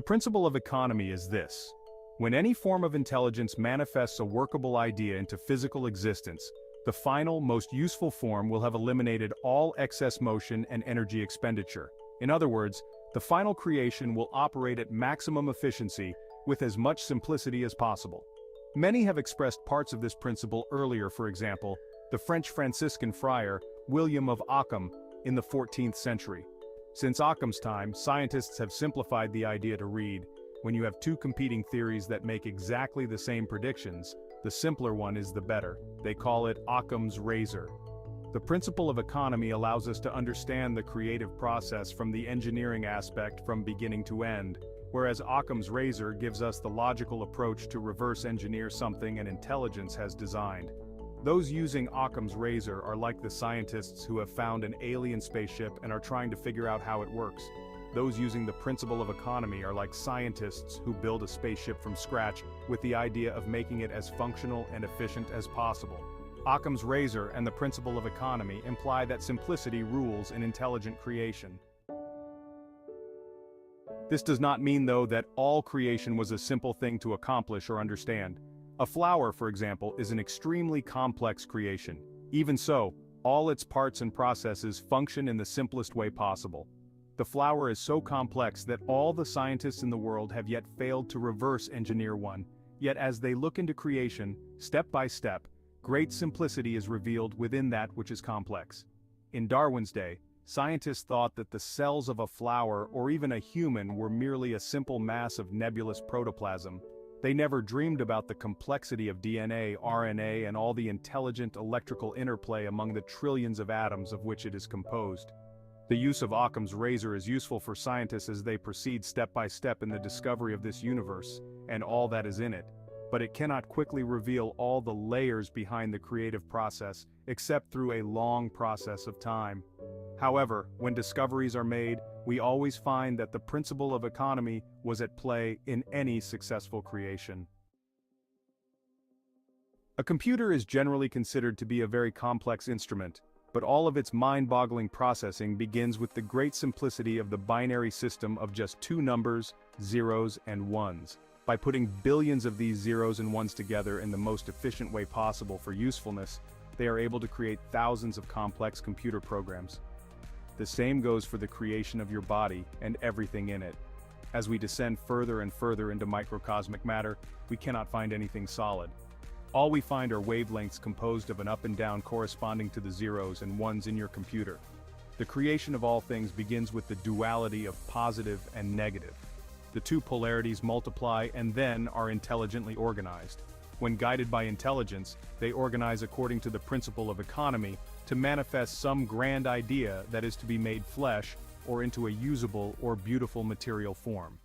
The principle of economy is this. When any form of intelligence manifests a workable idea into physical existence, the final, most useful form will have eliminated all excess motion and energy expenditure. In other words, the final creation will operate at maximum efficiency with as much simplicity as possible. Many have expressed parts of this principle earlier, for example, the French Franciscan friar, William of Ockham, in the 14th century. Since Ockham's time, scientists have simplified the idea to read, when you have two competing theories that make exactly the same predictions, the simpler one is the better. They call it Occam's razor. The principle of economy allows us to understand the creative process from the engineering aspect from beginning to end, whereas Occam's razor gives us the logical approach to reverse engineer something an intelligence has designed. Those using Occam's razor are like the scientists who have found an alien spaceship and are trying to figure out how it works. Those using the principle of economy are like scientists who build a spaceship from scratch with the idea of making it as functional and efficient as possible. Occam's razor and the principle of economy imply that simplicity rules in intelligent creation. This does not mean, though, that all creation was a simple thing to accomplish or understand. A flower, for example, is an extremely complex creation. Even so, all its parts and processes function in the simplest way possible. The flower is so complex that all the scientists in the world have yet failed to reverse engineer one, yet as they look into creation, step by step, great simplicity is revealed within that which is complex. In Darwin's day, scientists thought that the cells of a flower or even a human were merely a simple mass of nebulous protoplasm. They never dreamed about the complexity of DNA, RNA, and all the intelligent electrical interplay among the trillions of atoms of which it is composed. The use of Occam's razor is useful for scientists as they proceed step by step in the discovery of this universe, and all that is in it, but it cannot quickly reveal all the layers behind the creative process, except through a long process of time. However, when discoveries are made, we always find that the principle of economy was at play in any successful creation. A computer is generally considered to be a very complex instrument, but all of its mind-boggling processing begins with the great simplicity of the binary system of just two numbers, zeros and ones. By putting billions of these zeros and ones together in the most efficient way possible for usefulness, they are able to create thousands of complex computer programs. The same goes for the creation of your body and everything in it. As we descend further and further into microcosmic matter, we cannot find anything solid. All we find are wavelengths composed of an up and down corresponding to the zeros and ones in your computer. The creation of all things begins with the duality of positive and negative. The two polarities multiply and then are intelligently organized. When guided by intelligence, they organize according to the principle of economy to manifest some grand idea that is to be made flesh or into a usable or beautiful material form.